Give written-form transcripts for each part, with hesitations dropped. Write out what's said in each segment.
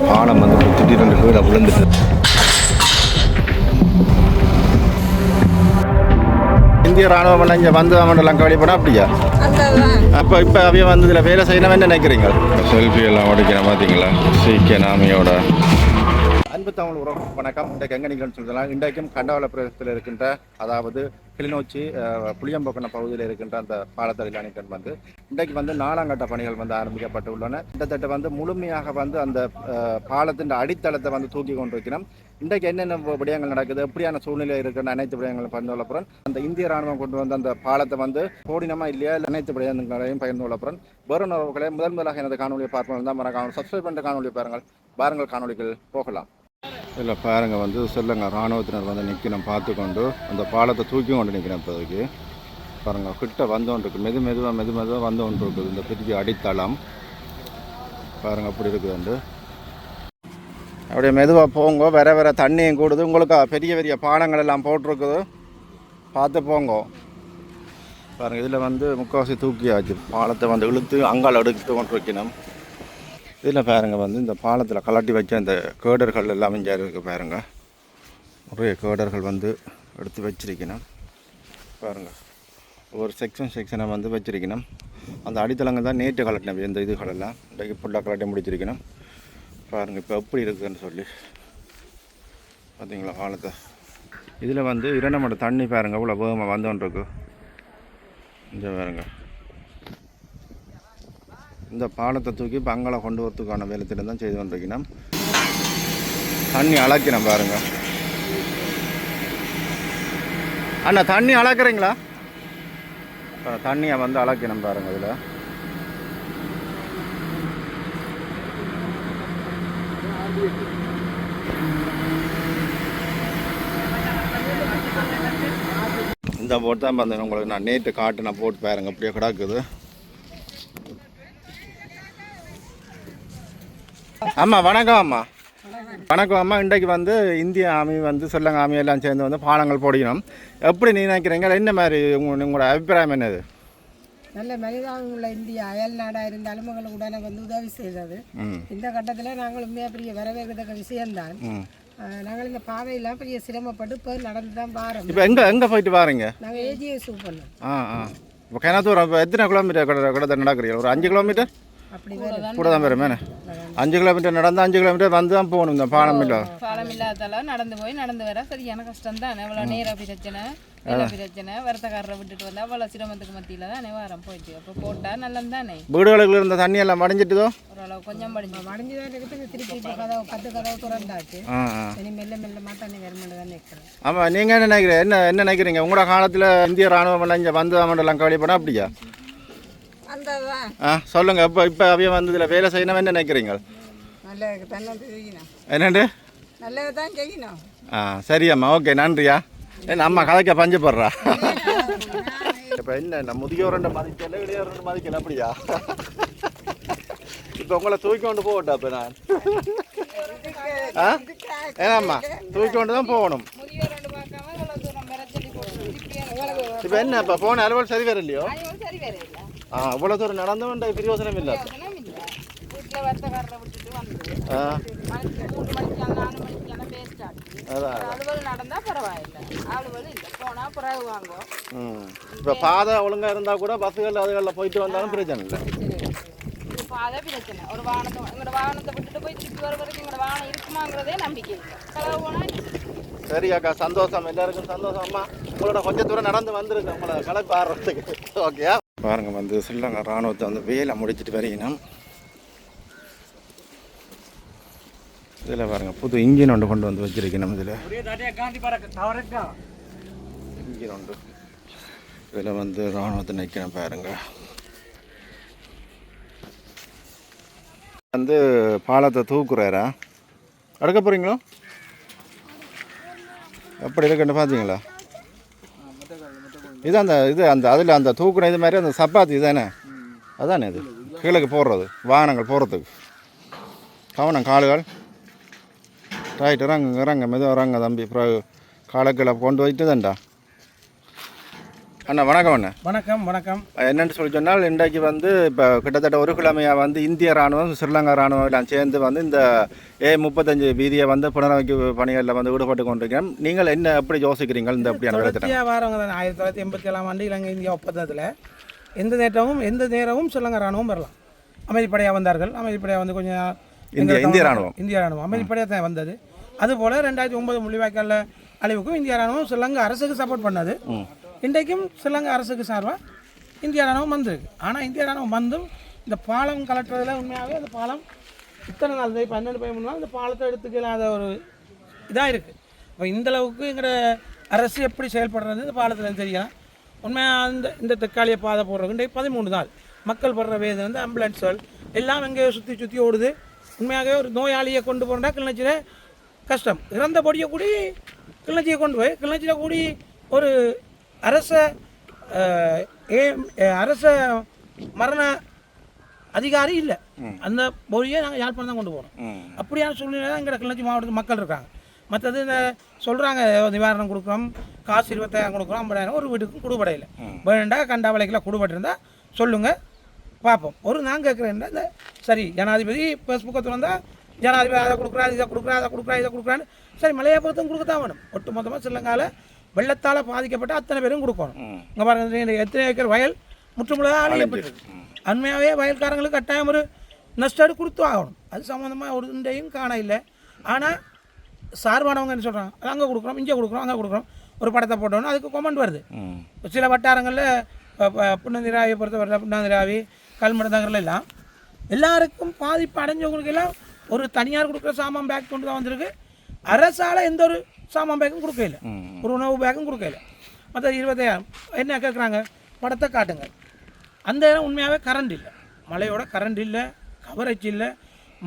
பாலம் வந்து திடீரென்று கீழே விழுந்துட்டு இந்திய ராணுவம் இங்கே வந்து அவனெல்லாம் கவனிப்படா அப்படியா? அப்போ இப்போ அவைய வந்து இதில் வேலை செய்யணும் என்ன நினைக்கிறீங்க? செல்ஃபி எல்லாம் உடைக்கிற பார்த்தீங்களா சீக்கிய நாமியோட. அன்பு தமிழ் உறவு வணக்கம். இன்றைக்கு எங்கே நிகழ்ச்சி சொல்லலாம். இன்றைக்கும் கண்டவள பிரதேசத்தில் இருக்கின்ற அதாவது கிளிநொச்சி புளியம்பொக்கன பகுதியில் இருக்கின்ற அந்த பாலத்தடியில் அணைக்கன் வந்து இன்றைக்கு வந்து 4ஆம் கட்ட பணிகள் வந்து ஆரம்பிக்கப்பட்டு உள்ளன. கிட்டத்தட்ட வந்து முழுமையாக வந்து அந்த பாலத்தின் அடித்தளத்தை வந்து தூக்கி கொண்டிருக்கிறோம். இன்றைக்கு என்னென்ன விடயங்கள் நடக்குது, எப்படியான சூழ்நிலை இருக்குன்னு அனைத்து விடயங்களும் பகிர்ந்து கொள்ளப்புறம் அந்த இந்திய ராணுவம் கொண்டு வந்த அந்த பாலத்தை வந்து போடினமா இல்லையா அனைத்து விடயங்களையும் பகிர்ந்து கொள்ளப்புறம் வேறு உறவுகளை முதலாக எனது காணொலியை பார்ப்போம் தான் மறக்காமல் சப்ஸ்கிரைப் பண்ணுற காணொலியை பாருங்கள் காணொலிகள் போகலாம். இல்லை பாருங்கள் வந்து சொல்லுங்க இராணுவத்தினர் வந்து நிற்கணும் பார்த்து கொண்டு அந்த பாலத்தை தூக்கி கொண்டு நிற்கிறேன். இப்போதைக்கு பாருங்கள் கிட்ட வந்து கொண்டு இருக்குது, மெதுவாக வந்து கொண்டு இருக்குது இந்த பெரிய அடித்தளம் பாருங்கள் அப்படி இருக்குதுண்டு. அப்படியே மெதுவாக போங்க, வேற தண்ணியும் கூடுது. உங்களுக்கு பெரிய பெரிய பாலங்கள் எல்லாம் போட்டிருக்குது, பார்த்து போங்க. பாருங்கள் இதில் வந்து முக்கால்வாசி தூக்கியாச்சு, பாலத்தை வந்து இழுத்து அங்கால் எடுத்து கொண்டு வைக்கணும். இதில் பாருங்கள் வந்து இந்த பாலத்தில் கலட்டி வச்ச இந்த கேடர்கள் எல்லாம் இங்கே இருக்குது பாருங்கள். நிறைய கேடர்கள் வந்து எடுத்து வச்சிருக்கணும் பாருங்கள். ஒரு செக்ஷனை வந்து வச்சிருக்கணும். அந்த அடித்தளங்கள் தான் நேற்று கலட்டினது இந்த இதுகளெல்லாம் இன்றைக்கு ஃபுல்லாக கலட்டி முடிச்சிருக்கணும். பாருங்கள் இப்போ எப்படி இருக்குதுன்னு சொல்லி பார்த்தீங்களா பாலத்தை. இதில் வந்து 2 மணி தண்ணி பாருங்கள் இவ்வளோ வேகமாக வந்தோன்றிருக்கு. இங்கே பாருங்கள் இந்த பாலத்தை தூக்கி இப்போ அங்கே கொண்டு வரத்துக்கான வேலைத்திட்டம் தான் செய்து கொண்டிருக்கணும். தண்ணி அளக்கணும் பாருங்கள். அண்ணா தண்ணி அளக்குறீங்களா? தண்ணியை வந்து அளக்கணும் பாருங்கள். இதில் இந்த போட்டு தான் வந்து உங்களுக்கு நான் நேற்று காட்டு நான் போட்டு பாருங்கள் அப்படியே கிடக்குது. அம்மா வணக்கம். அம்மா இன்றைக்கு வந்து இந்திய ஆர்மி வந்து சொல்லுங்க ஆர்மி எல்லாம் சேர்ந்து வந்து பாலங்கள் போடணும். எப்படி நீ நினைக்கிறீங்க? என்ன மாதிரி உங்களோட அபிப்பிராயம் என்னது? நல்ல மனிதாபிமானம் உள்ள இந்தியா அயல் நாடாக இருந்தாலும் உங்களுக்கு உடனே வந்து உதவி செய்தது. இந்த கட்டத்தில் நாங்கள் உண்மையாக பெரிய வரவேற்கத்தக்க விஷயம்தான். நாங்கள் இந்த பாதையெல்லாம் பெரிய சிரமப்பட்டு இப்போ நடந்து தான் பாரோம். இப்போ எங்கே போயிட்டு வாரீங்க? நாங்கள் ஏஜிஎஸ் பண்ணோம். இப்போ கிணத்தூர் எத்தனை கிலோமீட்டர் கிட்ட நடக்கிறீங்க? ஒரு 5 கிலோமீட்டர் அப்படி கூட தான் வரும். 5 கிலோமீட்டர் நடந்து 5 கிலோமீட்டர் வந்து தான் போகணும். இந்த பாலம் இல்லாதால நடந்து வர சரியான கஷ்டம் தான். எவ்வளோ நேர பிரச்சனை வருத்தக்காரரை விட்டுட்டு வந்தா அவ்வளோ சிரமத்துக்கு மத்தியில தான் வாரம் போயிட்டு அப்போ போட்டா நல்லது தானே. வீடுகளுக்கு இருந்த தண்ணி எல்லாம் மடிஞ்சிட்டுதோ? ஓரளவு கொஞ்சம் மடிஞ்சுதான் இருக்குது. திருப்பி கதவு 10 கதவு திறந்தாச்சு. மெல்ல தண்ணி வரமாட்டு தான் நிற்கிறேன். ஆமாம், நீங்கள் என்ன நினைக்கிறீங்க? என்ன நினைக்கிறீங்க? உங்களோட காலத்தில் இந்திய ராணுவம் எல்லாம் இங்கே வந்து அவனெல்லாம் கவலைப்படா அப்படியா? சொல்லுங்க. இப்போ அவைய வந்து இதில் வேலை செய்யணும் என்ன நினைக்கிறீங்க? என்னண்டு சரியம்மா, ஓகே நன்றியா. என்ன அம்மா கதைக்க பஞ்சப்படுறா? இப்போ என்ன முதியோரண்ட மதிக்கல இளையோரண்ட மதிக்கல அப்படியா? இப்போ உங்களை தூக்கி கொண்டு போகட்டா? இப்போ நான் ஏன்னாம்மா தூக்கி கொண்டு தான் போகணும். இப்போ என்ன இப்போ போன அலுவல் சரி வேறு இல்லையோ? அவ்வளோ தூரம் நடந்தவன்டா பிரயோசனம் இல்லை. இப்போ பாதை ஒழுங்காக இருந்தால் கூட பஸ்ஸுகள் அதுகளில் போயிட்டு வந்தாலும் பிரச்சனை இல்லை. பாதை பிரச்சனை. ஒரு வாகனத்தை எங்களோட வாகனத்தை விட்டுட்டு போய் திருப்பி வர வரைக்கும் எங்களோட வாகனம் இருக்குமாங்கிறதே நம்பிக்கை இல்லை. செலவு போனால் சரி அக்கா, சந்தோஷம். எல்லாருக்கும் சந்தோஷம். அம்மா உங்களோட கொஞ்சம் தூரம் நடந்து வந்துருக்கு உங்களை கலப்பு ஆடுறதுக்கு. ஓகேயா? பாருங்க வந்து ஸ்ரீலங்கா ராணுவத்தை வந்து வேலை முடிச்சுட்டு வரீங்கன்னா இதில் பாருங்க புது இன்ஜின் ஒன்று கொண்டு வந்து வச்சிருக்கணும். இதில் இன்ஜின் ஒன்று இதில் வந்து ராணுவத்தை நிற்கணும் பாருங்க. வந்து பாலத்தை தூக்குறாரா அடுக்க போகிறீங்களோ? எப்படி இருக்குன்னு பார்த்தீங்களா? இது அதில் அந்த தூக்குன இது மாதிரி அந்த சப்பாத்தி இதுதானே, அதானே இது கீழே போடுறது வாகனங்கள் போகிறதுக்கு. கவனம் காலுகள் ரைட். இறங்க மெதுவாக இறங்க தம்பி. அப்புறம் காலை கீழே கொண்டு போயிட்டு தான்டா அண்ணா வணக்கம் அண்ணா. வணக்கம் வணக்கம். என்னென்னு சொல்லி சொன்னால் இன்றைக்கு வந்து இப்போ கிட்டத்தட்ட ஒரு கிழமையாக வந்து இந்திய ராணுவம் ஸ்ரீலங்கா ராணுவம் எல்லாம் சேர்ந்து வந்து இந்த A35 வீதியை வந்து புனரமைப்பு பணிகளில் வந்து ஈடுபட்டு கொண்டிருக்கிறோம். நீங்கள் என்ன எப்படி யோசிக்கிறீங்க இந்த அப்படியான தொடர்ச்சியாக வாரவங்க தான் 1987 இலங்கை இந்தியா ஒப்பந்தத்தில் எந்த நேரமும் ஸ்ரீலங்கா ராணுவம் வரலாம். அமைதிப்படையாக வந்தார்கள். அமைதிப்படையாக வந்து கொஞ்சம் இந்திய ராணுவம் அமைதிப்படையாக தான் வந்தது. அதுபோல் 2009 முள்ளிவாய்க்கால் அழிவுக்கும் இந்திய ராணுவம் ஸ்ரீலங்கா அரசுக்கு சப்போர்ட் பண்ணது. இன்றைக்கும் ஸ்ரீலங்கா அரசுக்கு சார்பாக இந்திய ராணுவம் வந்திருக்கு. ஆனால் இந்திய ராணுவம் வந்தும் இந்த பாலம் கலட்டுறதுல உண்மையாகவே அந்த பாலம் இத்தனை நாள் 12-13 நாள் இந்த பாலத்தை எடுத்துக்கலாத ஒரு இதாக இருக்குது. இப்போ இந்தளவுக்கு எங்களோட அரசு எப்படி செயல்படுறது இந்த பாலத்தில் தெரியலாம். உண்மையாக இந்த தற்காலிக பாதை போடுறது இன்றைக்கு 13 நாள் மக்கள் படுற வேதனை வந்து ஆம்புலன்ஸ்கள் எல்லாம் எங்கேயோ சுற்றி ஓடுது. உண்மையாகவே ஒரு நோயாளியை கொண்டு போகிறா கிளிநொச்சியில் கஷ்டம். இறந்த பொடியை கூடி கிளிநொச்சியை கொண்டு போய் கிளிநொச்சியில் கூடி ஒரு அரச மரண அதிகாரி இல்லை. அந்த பொடியை நாங்கள் யாழ்ப்பாணம் தான் கொண்டு போகிறோம். அப்படியான சூழ்நிலை தான் எங்கள் கிளிநொச்சி மாவட்டத்தில் மக்கள் இருக்காங்க. மற்றது இந்த சொல்கிறாங்க நிவாரணம் கொடுக்குறோம், காசு 25,000 கொடுக்குறோம், 50,000 ஒரு வீட்டுக்கும் கொடுபடையில் வேண்டா கண்டா விலைக்கெல்லாம் கொடுபட்டிருந்தால் சொல்லுங்கள் பார்ப்போம். நான் கேட்குறேன் இந்த சரி ஜனாதிபதி ஃபேஸ்புக்கை திறந்தால் ஜனாதிபதி அதை கொடுக்குறாரு இதை கொடுக்குறான்னு சரி மலையாபுரத்தும் கொடுக்கத்தான் வேணும். ஒட்டு மொத்தமாக ஸ்ரீலங்காவில் வெள்ளத்தால் பாதிக்கப்பட்ட அத்தனை பேரும் கொடுக்கணும். இங்கே பாருங்க எத்தனை ஏக்கர் வயல் முற்றுமுழுதாக அழியப்பட்டிருக்கு. உண்மையாகவே வயல்காரங்களுக்கு கட்டாயம் ஒரு நஷ்டம் கொடுத்து ஆகணும். அது சம்மந்தமாக ஒரு இண்டையும் காண இல்லை. ஆனால் சார்பானவங்க என்ன சொல்கிறாங்க, அது அங்கே கொடுக்குறோம் இங்கே கொடுக்குறோம் அங்கே கொடுக்குறோம் ஒரு படத்தை போட்டோன்னு அதுக்கு கமெண்ட் வருது. சில வட்டாரங்களில் புன்னந்திராவியை பொறுத்தவரை புன்னந்திராவி கல்மடநகரில் எல்லாம் எல்லாருக்கும் பாதிப்பு அடைஞ்சவங்களுக்கு எல்லாம் ஒரு தனியார் கொடுக்குற சாமான் பேக் கொண்டு தான் வந்திருக்கு. அரசால் எந்த ஒரு சாமான் பேக்கும் கொடுக்கல, ஒரு உணவு பேக்கும் கொடுக்கல. மற்ற 20,000 என்ன கேட்குறாங்க, படத்தை காட்டுங்க. அந்த இடம் உண்மையாகவே கரண்ட் இல்லை, மழையோட கரண்ட் இல்லை, கவரேஜ் இல்லை.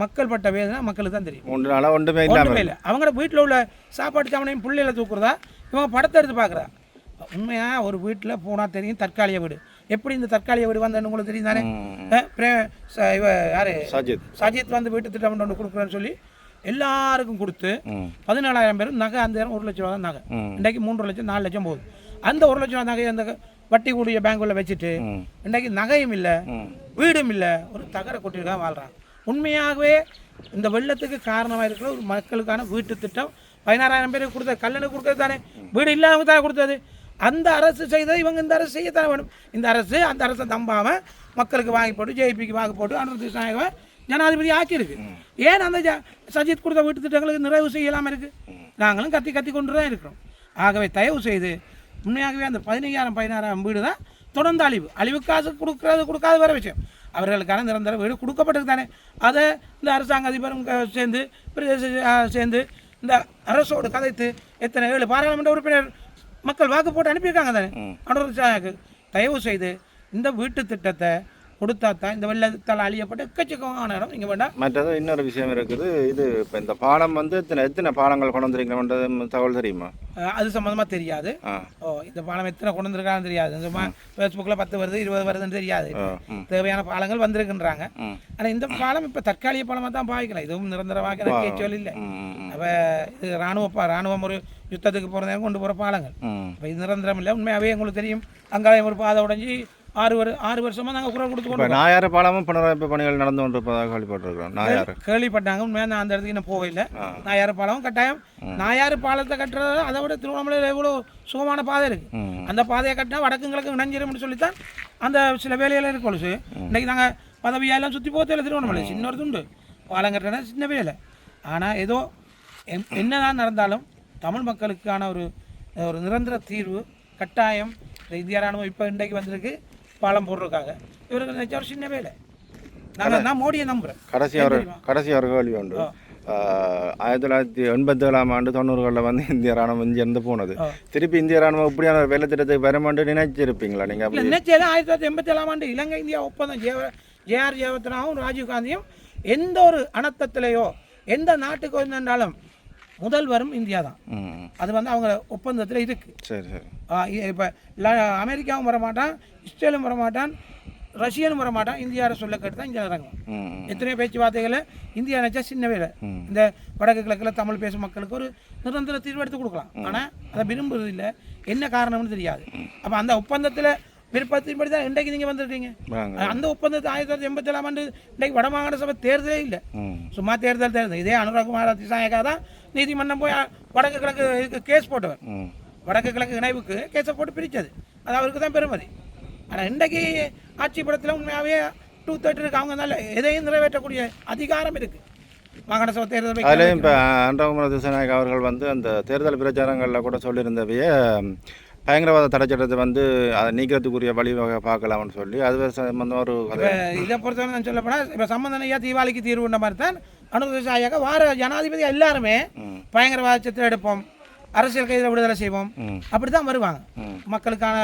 மக்கள் பட்ட வேதனை மக்களுக்கு தான் தெரியும். ஒன்றுமே இல்லை. அவங்களோட வீட்டில் உள்ள சாப்பாட்டு சாமனையும் பிள்ளைகளை தூக்குறதா இவங்க படத்தை எடுத்து பார்க்குறா. உண்மையாக ஒரு வீட்டில் போனால் தெரியும் தற்காலிக வீடு எப்படி இந்த தற்காலிக வீடு வந்தேன்னு உங்களுக்கு தெரியும் தானே. யார் சஜித் வந்து வீட்டு திட்டம் ஒன்று கொடுக்குறேன்னு சொல்லி எல்லாருக்கும் கொடுத்து 14,000 பேர் நகை. அந்த 1 லட்ச ரூபா தான் நகை. இன்றைக்கு 3 லட்சம் 4 லட்சம் போகுது. அந்த 1 லட்ச ரூபா நகையை அந்த வட்டி கூடிய பேங்குள்ள வச்சுட்டு இன்றைக்கு நகையும் இல்லை வீடும் இல்லை, ஒரு தகர கொட்டிருக்காக வாழ்கிறாங்க. உண்மையாகவே இந்த வெள்ளத்துக்கு காரணமாக இருக்கிற ஒரு மக்களுக்கான வீட்டு திட்டம் 16,000 பேருக்கு கொடுத்தது கல்லணை கொடுத்தது தானே, வீடு இல்லாமல் தானே கொடுத்தது. அந்த அரசு செய்தது இவங்க இந்த அரசு செய்யத்தானே வேணும். இந்த அரசு அந்த அரசை நம்பாமல் மக்களுக்கு வாங்கி போட்டு ஜேபிக்கு வாங்கி போட்டு அனுமதி நாயகம் ஜனாதிபதி ஆக்கியிருக்கு. ஏன் அந்த சஜித் கொடுத்த வீட்டு திட்டங்களுக்கு நிறைவு செய்யலாமல் இருக்குது? நாங்களும் கத்தி கொண்டு தான் இருக்கிறோம். ஆகவே தயவு செய்து உண்மையாகவே அந்த 15,000-16,000 வீடு தான் தொடர்ந்து அழிவு காசு கொடுக்காத வேறு விஷயம். அவர்களுக்கான நிரந்தர வீடு கொடுக்கப்பட்டது தானே. அதை இந்த அரசாங்க அதிபரும் சேர்ந்து சேர்ந்து இந்த அரசோடு கதைத்து எத்தனை 7 பாராளுமன்ற உறுப்பினர் மக்கள் வாக்கு போட்டு அனுப்பியிருக்காங்க தானே. அனுமதி தயவு செய்து இந்த வீட்டு திட்டத்தை கொடுத்தா தான் இந்த வெள்ளத்தால் அழியப்பட்ட எக்கச்சக்கமான இடம் இங்கே வேண்டாம். மற்றது இன்னொரு விஷயம் இருக்குது. இது இப்போ இந்த பாலம் வந்து எத்தனை பாலங்கள் கொண்டு வந்திருக்கீங்கன்றது தகவல் தெரியுமா? அது சம்மந்தமாக தெரியாது. இந்த பாலம் எத்தனை கொண்டு வந்திருக்கான்னு தெரியாது. சும்மா ஃபேஸ்புக்கில் 10 வருது 20 வருதுன்னு தெரியாது. தேவையான பாலங்கள் வந்திருக்குன்றாங்க. ஆனால் இந்த பாலம் இப்போ தற்காலிக பாலமாக தான் பாய்க்கலாம். இதுவும் நிரந்தரமாக கேட்சல் இல்லை. அப்போ இது ராணுவம் ஒரு யுத்தத்துக்கு போகிறதே கொண்டு போகிற பாலங்கள். இப்போ இது நிரந்தரம் இல்லை. உண்மையாகவே உங்களுக்கு தெரியும் அங்காயம் ஒரு பாதை உடஞ்சி 6 வருஷமாக நாங்கள் குரல் கொடுத்துக்கொண்டு நாயாறு பாலமும் புனரமைப்பு பணிகள் நடந்து கொண்டிருப்பதாக கேள்விப்பட்டிருக்கிறோம். கேள்விப்பட்டாங்க. உண்மையாக நான் அந்த இடத்துக்கு இன்னும் போகல. நாயாறு பாலமும் கட்டாயம். நாயாறு பாலத்தை கட்டுறத அதை விட திருவண்ணாமலையில் எவ்வளோ சுகமான பாதை இருக்குது. அந்த பாதையை கட்டினா வடக்குங்களுக்கு இணைஞ்சிரும்னு சொல்லித்தான் அந்த சில வேலையெல்லாம் இருக்கு. கொலுசு இன்றைக்கி நாங்கள் பதவியெல்லாம் சுற்றி போகல. திருவண்ணாமலை சின்ன துண்டு பாலம் கட்டினா சின்ன வேலை. ஆனால் ஏதோ என்னதான் நடந்தாலும் தமிழ் மக்களுக்கான ஒரு நிரந்தர தீர்வு கட்டாயம். இந்திய ராணுவம் இப்போ இன்றைக்கு வந்திருக்கு பாலம் போடுறதுக்காக. இவருக்கு நினைச்ச ஒரு சின்ன வேலை. நான் மோடியை நம்புகிறேன். கடைசி ஒரு கேள்வி உண்டு. 1987 ஆண்டு 90களில் வந்து இந்திய ராணுவம் இங்கிருந்து போனது. திருப்பி இந்திய ராணுவம் இப்படியான வேலை திட்டத்துக்கு வருமானு நினைச்சிருப்பீங்களா நீங்கள்? நினைச்சது 1987 ஆண்டு இலங்கை இந்தியா ஒப்பந்தம் ஜே.ஆர். ஜெயவர்தனாவும் ராஜீவ்காந்தியும் எந்த ஒரு அனர்த்தத்திலேயோ எந்த நாட்டுக்கு வந்தாலும் முதல்வரும் இந்தியா தான். அது வந்து அவங்க ஒப்பந்தத்தில் இருக்குது. சரி சரி. இப்போ அமெரிக்காவும் வரமாட்டான், இஸ்ரேலும் வரமாட்டான், ரஷ்யனும் வர மாட்டான், இந்தியாவோட சொல்ல கேட்டு தான் இங்கே இறங்குவோம். எத்தனையோ பேச்சுவார்த்தைகளை இந்தியா நினச்சா சின்ன வேலை. இந்த வடக்கு கிழக்கில் தமிழ் பேசும் மக்களுக்கு ஒரு நிரந்தர தீர்வு எடுத்து கொடுக்கலாம். ஆனால் அதை விரும்புறது இல்லை, என்ன காரணம்னு தெரியாது. அப்போ அந்த ஒப்பந்தத்தில் விருப்பத்தின்படி தான் இன்றைக்கு நீங்கள் வந்திருக்கீங்க. அந்த ஒப்பந்தத்தை 1987ஆம் ஆண்டு இன்றைக்கு வடமாகாண சபை தேர்தலே இல்லை, சும்மா தேர்தல். இதே அனுராகுமார திசாயக்கா தான் நீதிமன்றம் போய் வடக்கு கிழக்கு கேஸ் போட்டவர், வடக்கு கிழக்கு இணைவுக்கு கேஸை போட்டு பிரித்தது. அது அவருக்கு தான் பெருமதி. ஆனால் இன்றைக்கு ஆட்சி படத்தில் உண்மையாகவே 2/3 இருக்கு. அவங்க நல்ல எதையும் நிறைவேற்றக்கூடிய அதிகாரம் இருக்குது. மாகாண சபை தேர்தல் அதுலேயும் இப்போ அனுராகுமார திசாநாயக் அவர்கள் வந்து அந்த தேர்தல் பிரச்சாரங்களில் கூட சொல்லியிருந்தவையே பயங்கரவாத தடைச்சட்டத்தை வந்து அதை நீக்கிறதுக்குரிய வழிவகை பார்க்கலாம்னு சொல்லி அது சம்பந்தம் ஒரு இதை பொறுத்தவரை நான் சொல்லப்போனால் இப்போ சம்பந்தனையா தீபாவளிக்கு தீர்வுன்ற மாதிரி தான் அனுராக வார ஜனாதிபதி எல்லாருமே பயங்கரவாதத்தை எடுப்போம், அரசியல் கைதில் விடுதலை செய்வோம், அப்படி தான் வருவாங்க. மக்களுக்கான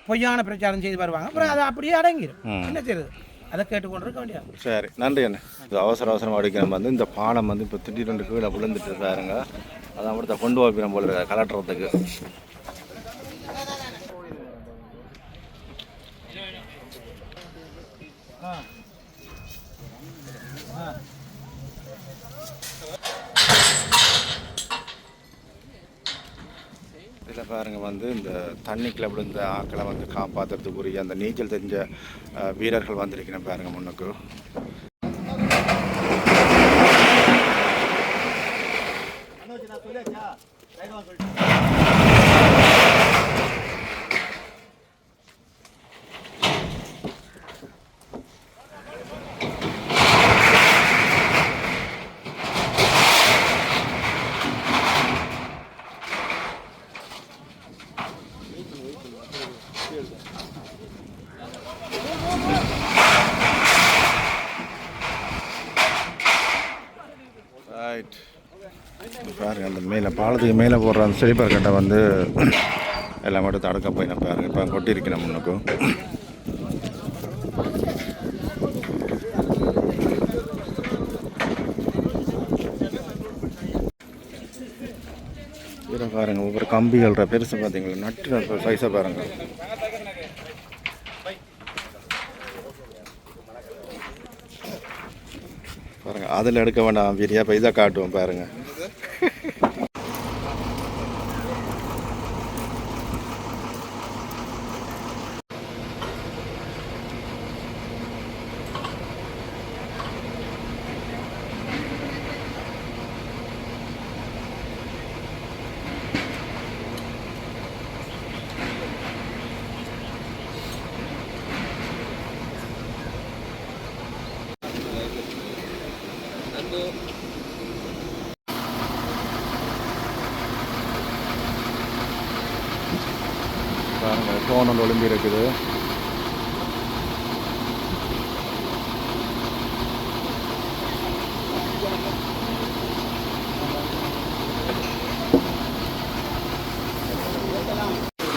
பொய்யான பிரச்சாரம் செய்து வருவாங்க. அப்புறம் அதை அப்படியே அடங்கிடும். என்ன செய்யுது, அதை கேட்டுக்கொண்டு இருக்க வேண்டியது. சரி, நன்றி அண்ணா. இது அவசரமாக அடிக்கணும் வந்து இந்த பாலம் வந்து இப்போ திடீரெண்டு கீழே விழுந்துட்டு இருக்காருங்க. அதை அப்படித்த கொண்டு வைப்பினம் போல கலட்டுறதுக்கு. இதில் பாருங்கள் வந்து இந்த தண்ணிக்குள்ள விழுந்த ஆக்களை வந்து காப்பாற்றுறதுக்குரிய அந்த நீச்சல் தெரிஞ்ச வீரர்கள் வந்திருக்கிறேன் பாருங்கள் முன்னுக்கு. ரைட், பாருங்கள் அந்த மேலே பாலத்துக்கு மேலே போடுற அந்த ஸ்லீப்பர் கட்டை வந்து எல்லாம் மட்டும் தடுக்க போய் நான் பாருங்கள் இப்போ கொட்டியிருக்கேன் முன்னுக்கும். இதில் பாருங்கள் ஒவ்வொரு கம்பிகள்ற பெருசு பார்த்தீங்களா, நட்டு சைஸை பாருங்கள். பாருங்க அதில் எடுக்க வேண்டாம் வீடியோ, இப்போ இதை காட்டுவோம் பாருங்க. பாருங்க கோணம் ஒளிம்பி இருக்குது.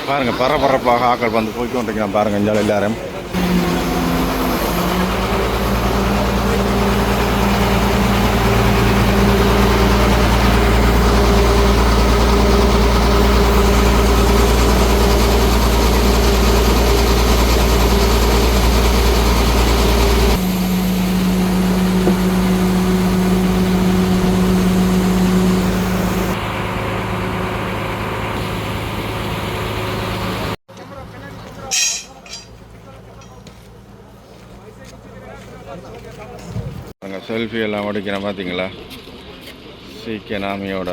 பாருங்க பரபரப்பாக ஆக்கள் வந்து போய்க்கொண்டிருக்கிறான் பாருங்க இங்கே எல்லாரும். செல்ஃபி எல்லாம் எடுக்கிறேன் பார்த்தீங்களா, சீக்கிய நாமியோட